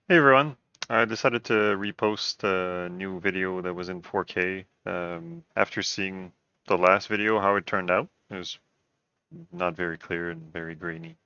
Hey everyone, I decided to repost a new video that was in 4K after seeing the last video, how it turned out. It was not very clear and very grainy.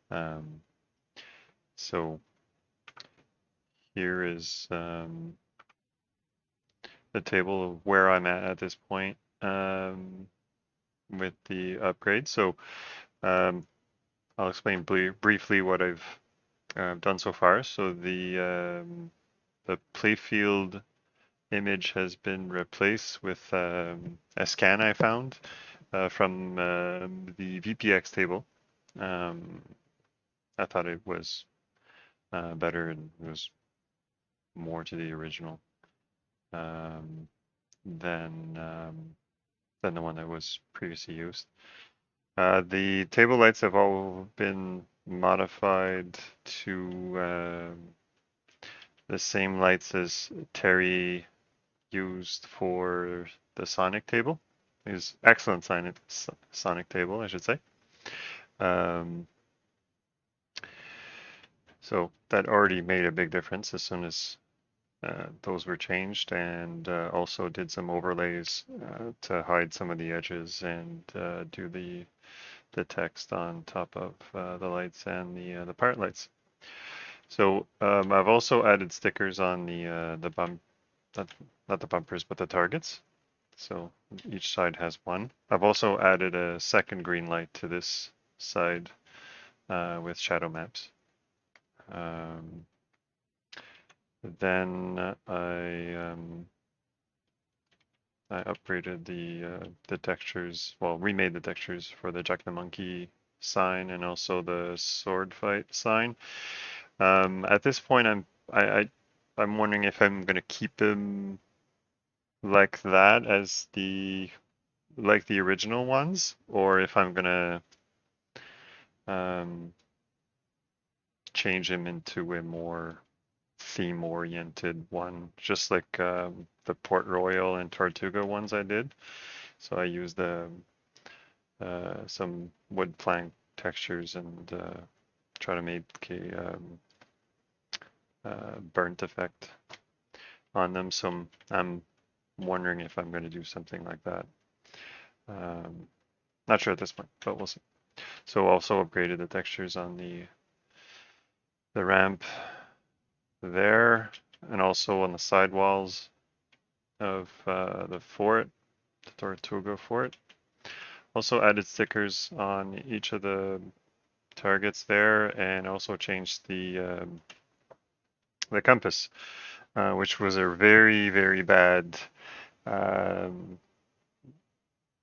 Um, so here is the table of where I'm at this point with the upgrade. So um, I'll explain briefly what I've done so far. So the playfield image has been replaced with a scan I found from the VPX table. Um, I thought it was better and it was more to the original um, than than the one that was previously used. The table lights have all been modified to the same lights as Terry used for the Sonic table. Is excellent Sonic table, I should say. Um, so that already made a big difference as soon as those were changed, and also did some overlays to hide some of the edges and do the text on top of the lights and the part lights. So I've also added stickers on the bump, not the bumpers, but the targets. So each side has one. I've also added a second green light to this side with shadow maps. Um, then I upgraded the textures, well, remade the textures for the Jack the Monkey sign and also the sword fight sign. At this point, I'm wondering if I'm gonna keep them like that as the original ones, or if I'm gonna um, change him into a more theme-oriented one, just like the Port Royal and Tortuga ones I did. So I used some wood plank textures and try to make a burnt effect on them. So I'm wondering if I'm going to do something like that. Um, Not sure at this point, but we'll see. So also upgraded the textures on the ramp there, and also on the sidewalls of the fort, the Tortuga fort. Also added stickers on each of the targets there, and also changed the compass, which was a very bad um,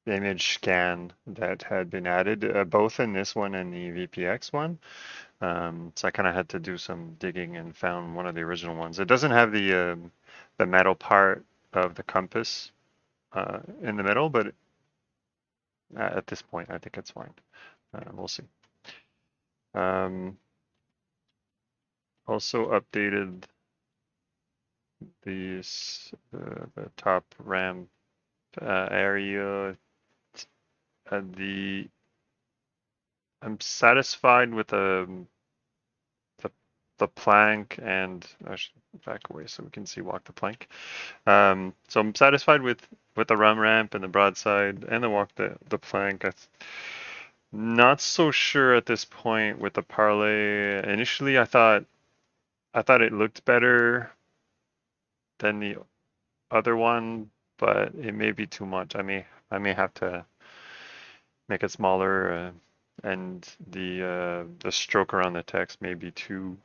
image scan that had been added, both in this one and the VPX one. So I kind of had to do some digging and found one of the original ones. It doesn't have the metal part of the compass in the middle, but at this point, I think it's fine. We'll see. Um, Also updated the top ramp area. The I'm satisfied with the the plank, and I should back away so we can see walk the plank. So I'm satisfied with the run ramp and the broadside and the walk the plank. Not so sure at this point with the parlay. Initially, I thought it looked better than the other one, but it may be too much. I may have to make it smaller, and the stroke around the text may be too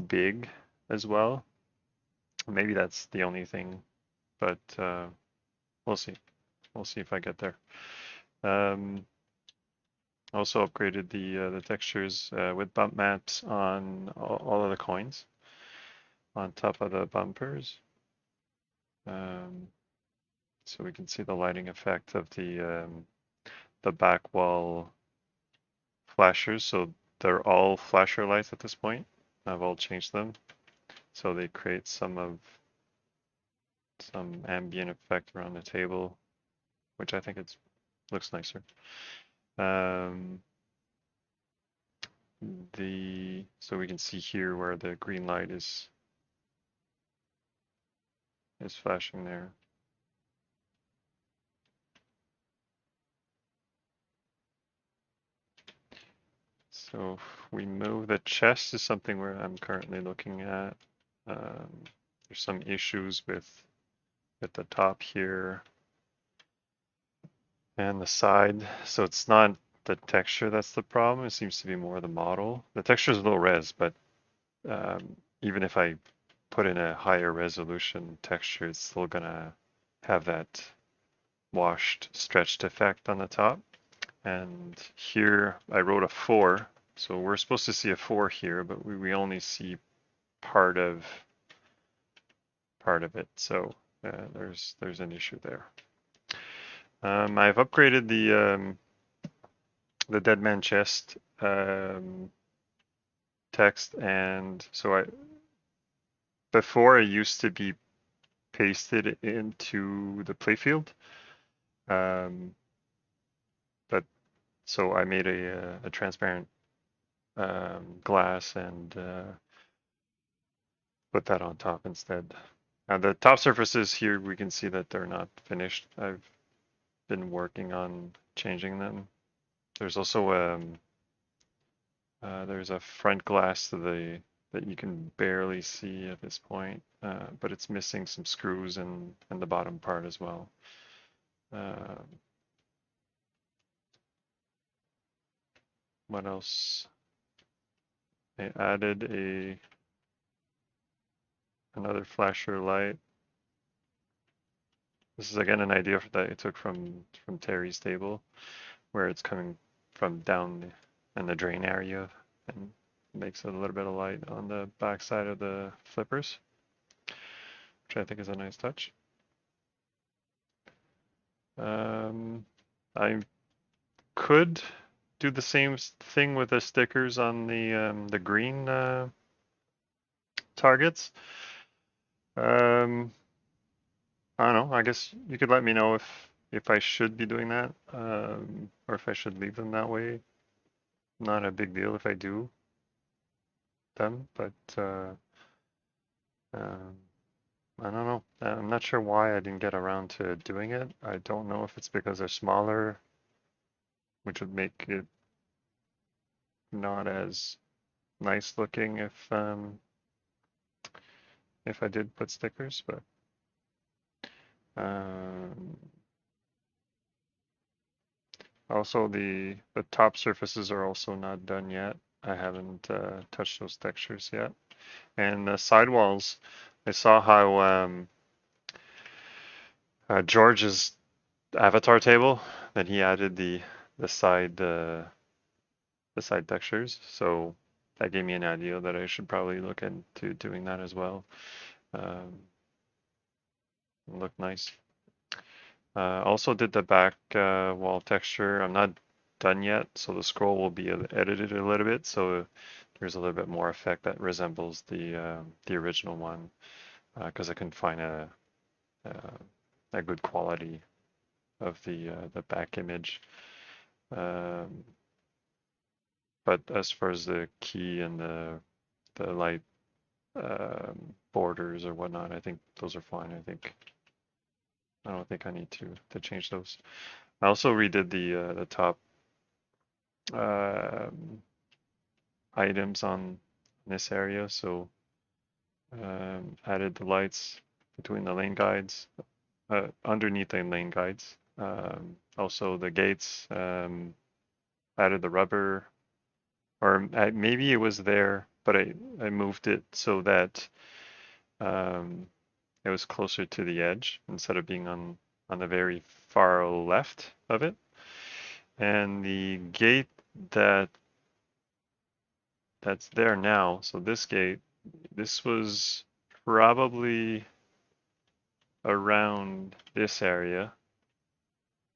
big as well. Maybe that's the only thing, but we'll see. We'll see if I get there. Um, Also upgraded the textures with bump maps on all of the coins on top of the bumpers. So we can see the lighting effect of the back wall flashers. So they're all flasher lights at this point. I've all changed them. So they create some ambient effect around the table, which I think looks nicer. Um, so we can see here where the green light is flashing there. So if we move the chest is something where I'm currently looking at. There's some issues with the top here and the side. So it's not the texture that's the problem. It seems to be more the model. The texture is low res, but even if I put in a higher resolution texture, it's still gonna have that washed, stretched effect on the top. And here I wrote a 4, so we're supposed to see a 4 here, but we only see part of it. So there's an issue there. I've upgraded the dead man chest text, and so before it used to be pasted into the playfield, but so I made a transparent glass and put that on top instead. Now the top surfaces here, we can see that they're not finished. I've been working on changing them. There's also there's a front glass that you can barely see at this point, but it's missing some screws in the bottom part as well. What else? I added another flasher light. This is again an idea that I took from Terry's table, where it's coming from down in the drain area and makes a little bit of light on the back side of the flippers, which I think is a nice touch. I could do the same thing with the stickers on the green targets. I don't know. I guess you could let me know if I should be doing that, or if I should leave them that way. Not a big deal if I do them, but I don't know. I'm not sure why I didn't get around to doing it. I don't know if it's because they're smaller, which would make it not as nice looking if I did put stickers, but also the top surfaces are also not done yet. I haven't touched those textures yet. And the sidewalls, I saw how George's avatar table that he added the side textures. So that gave me an idea that I should probably look into doing that as well. Look nice. Also did the back wall texture. I'm not done yet, so the scroll will be edited a little bit, so there's a little bit more effect that resembles the original one, because I couldn't find a good quality of the back image. But as far as the key and the light borders or whatnot, I think those are fine. I don't think I need to change those. I also redid the top items on this area, so added the lights between the lane guides, underneath the lane guides. Also the gates, added the rubber, or maybe it was there, but I moved it so that it was closer to the edge instead of being on the very far left of it. And the gate that's there now, so this gate, this was probably around this area,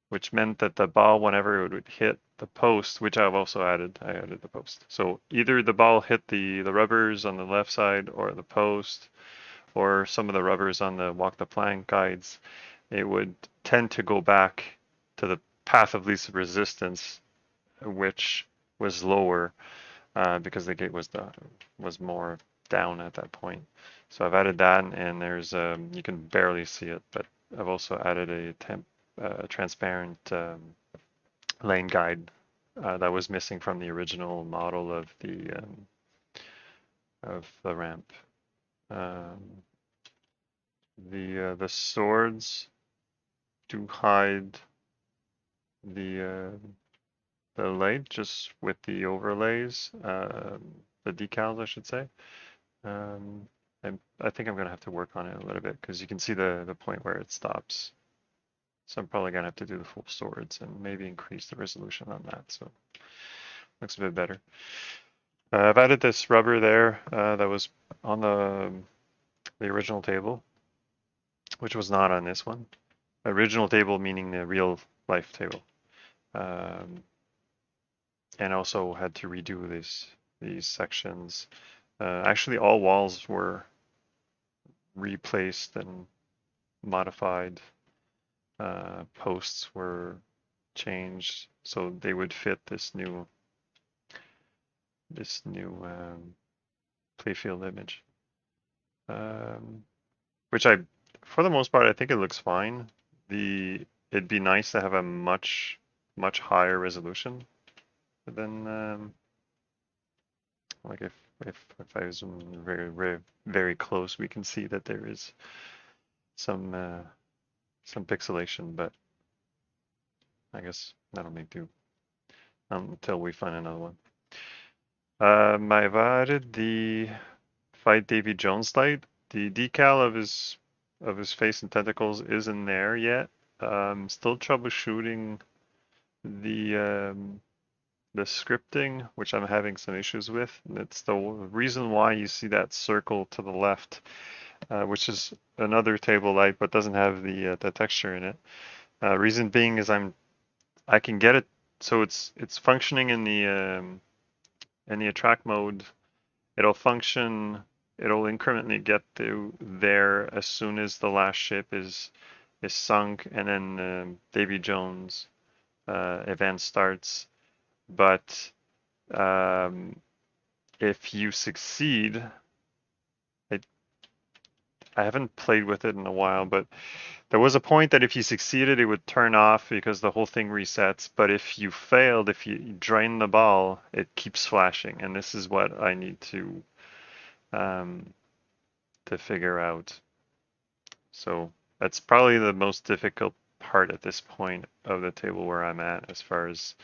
which meant that the ball, whenever it would hit the post, which I've also added, I added the post. So either the ball hit the rubbers on the left side or the post, or some of the rubbers on the walk the plank guides, it would tend to go back to the path of least resistance, which was lower. because the gate was more down at that point. So I've added that, and there's you can barely see it, but I've also added a transparent lane guide that was missing from the original model of the ramp. The swords do hide the light just with the overlays, the decals, I should say. And I think I'm gonna have to work on it a little bit because you can see the point where it stops. So I'm probably gonna have to do the full swords and maybe increase the resolution on that. So looks a bit better. I've added this rubber there that was on the original table, which was not on this one. Original table meaning the real life table. And also had to redo these sections. Actually, all walls were replaced and modified. Posts were changed so they would fit this new playfield image, which for the most part, I think it looks fine. It'd be nice to have a much higher resolution than like if I zoom very close, we can see that there is some pixelation, but I guess that'll make do until we find another one. I've added the Fight Davy Jones light. The decal of his face and tentacles isn't there yet. Still troubleshooting the scripting, which I'm having some issues with. And it's the reason why you see that circle to the left, which is another table light, but doesn't have the texture in it. Reason being is I can get it so it's functioning in the attract mode. It'll function. It'll incrementally get to there as soon as the last ship is sunk, and then Davy Jones event starts. But if you succeed, I haven't played with it in a while, but there was a point that if you succeeded, it would turn off because the whole thing resets. But if you failed, if you drain the ball, it keeps flashing, and this is what I need to figure out. So that's probably the most difficult part at this point of the table where I'm at as far as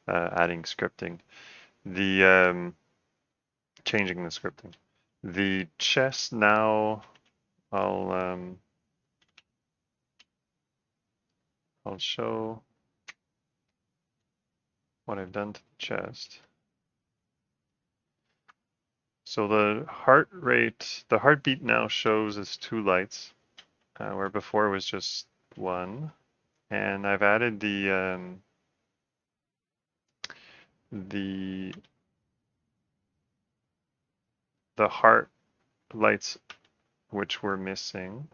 adding scripting. The changing the scripting. The chest now, I'll show what I've done to the chest. So the heart rate, the heartbeat now shows as 2 lights, where before it was just 1. And I've added the heart lights which were missing.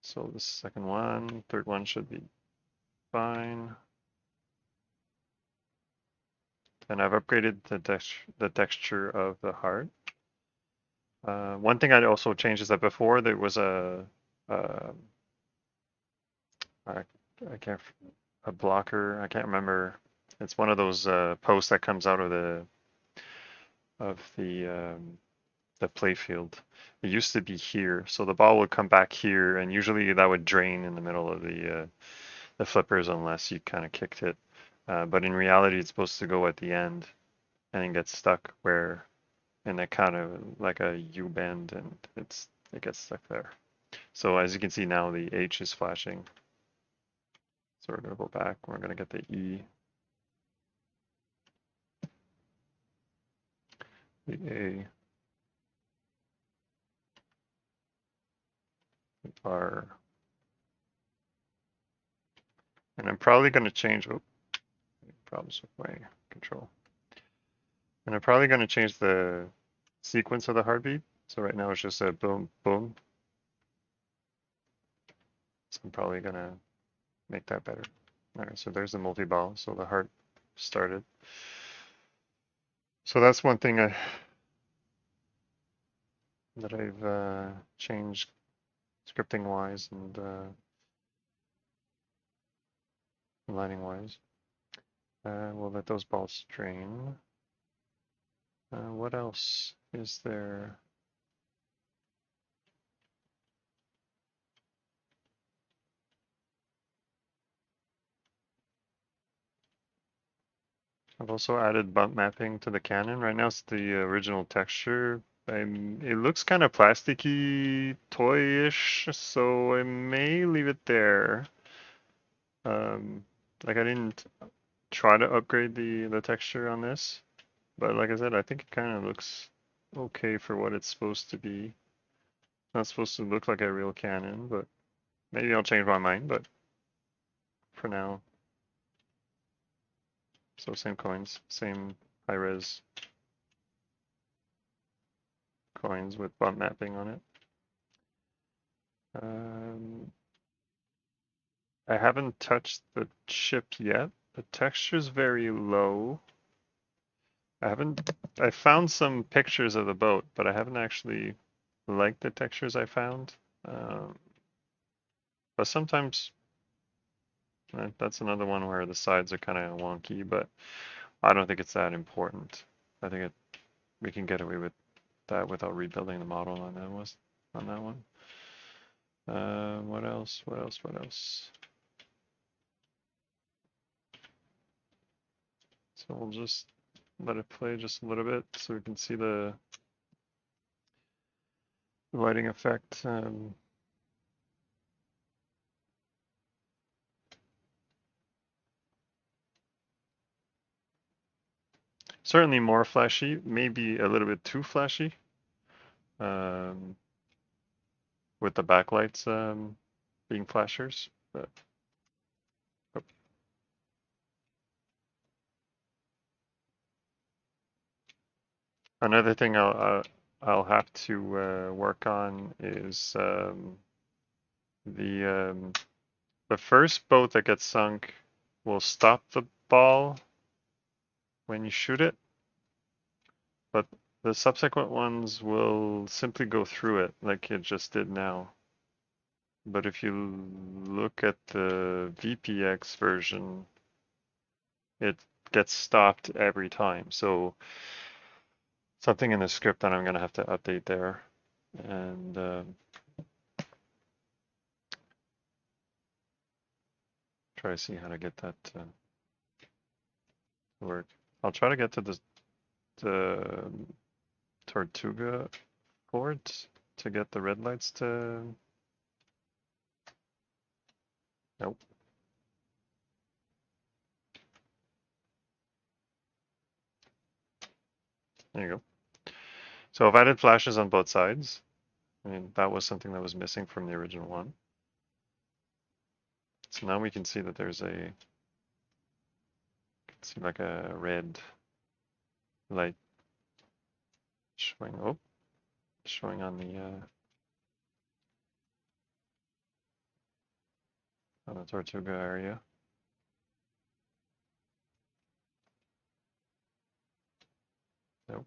So the second one, third one should be fine. And I've upgraded the texture of the heart. One thing I'd also changed is that before there was a blocker. I can't remember. It's one of those posts that comes out of the playfield. It used to be here, so the ball would come back here, and usually that would drain in the middle of the flippers unless you kind of kicked it. But in reality, it's supposed to go at the end and then get stuck in a kind of like a U bend, and it gets stuck there. So as you can see now, the H is flashing. So we're gonna go back. We're gonna get the E, the A, the R, and I'm probably gonna change. Oh, problems with my control. And I'm probably gonna change the sequence of the heartbeat. So right now it's just a boom, boom. So I'm probably gonna make that better. All right, so there's the multi-ball. So the heart started. So that's one thing that I've changed scripting wise and lighting wise. We'll let those balls drain. What else is there? I've also added bump mapping to the cannon. Right now it's the original texture. It looks kind of plasticky, toy-ish, so I may leave it there. Like I didn't try to upgrade the texture on this, but like I said, I think it kind of looks okay for what it's supposed to be. It's not supposed to look like a real cannon, but maybe I'll change my mind, but for now. So same coins, same high-res coins with bump mapping on it. I haven't touched the chip yet. The texture's very low. I found some pictures of the boat, but I haven't actually liked the textures I found. But sometimes that's another one where the sides are kind of wonky, but I don't think it's that important. I think we can get away with that without rebuilding the model on that one. What else? What else? What else? So we'll just let it play just a little bit so we can see the lighting effect. Certainly more flashy, maybe a little bit too flashy, with the backlights being flashers. But oh. Another thing I'll have to work on is the the first boat that gets sunk will stop the ball when you shoot it, but the subsequent ones will simply go through it like it just did now. But if you look at the VPX version, it gets stopped every time. So something in the script that I'm going to have to update there and try to see how to get that to work. I'll try to get to the Tortuga port to get the red lights to. Nope. There you go. So I've added flashes on both sides. I mean, that was something that was missing from the original one. So now we can see that there's like a red light showing. Oh, showing on the Tortuga area. Nope.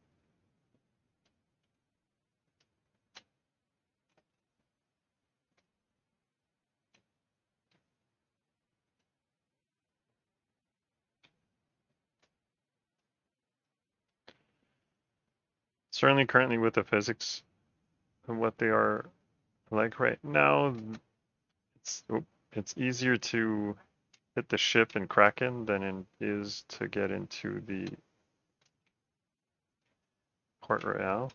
Certainly currently with the physics and what they are like right now, it's easier to hit the ship in Kraken than it is to get into the Port Royal.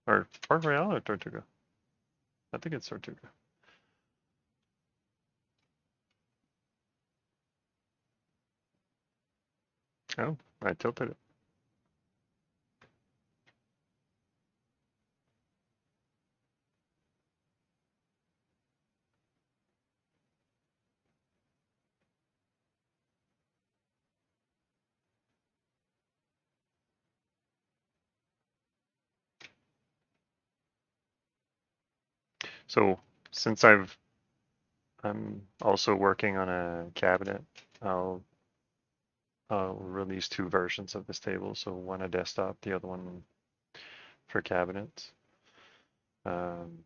Or Port Royal or Tortuga? I think it's Tortuga. Oh, I tilted it. So since I'm also working on a cabinet, I'll I'll release two versions of this table, so one a desktop, the other one for cabinets. And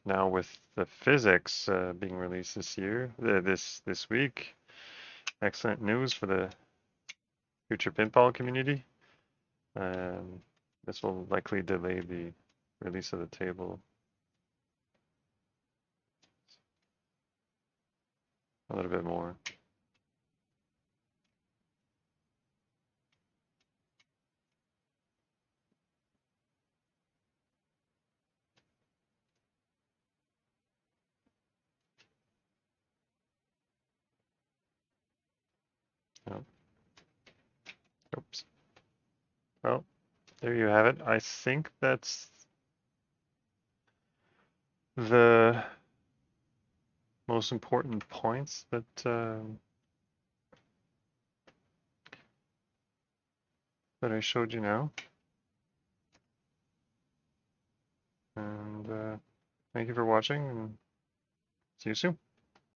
now with the FizX being released this year, this week, excellent news for the Future Pinball community. This will likely delay the release of the table a little bit more. Oh. Oops. Well, there you have it. I think that's the most important points that that I showed you now. And thank you for watching, and see you soon.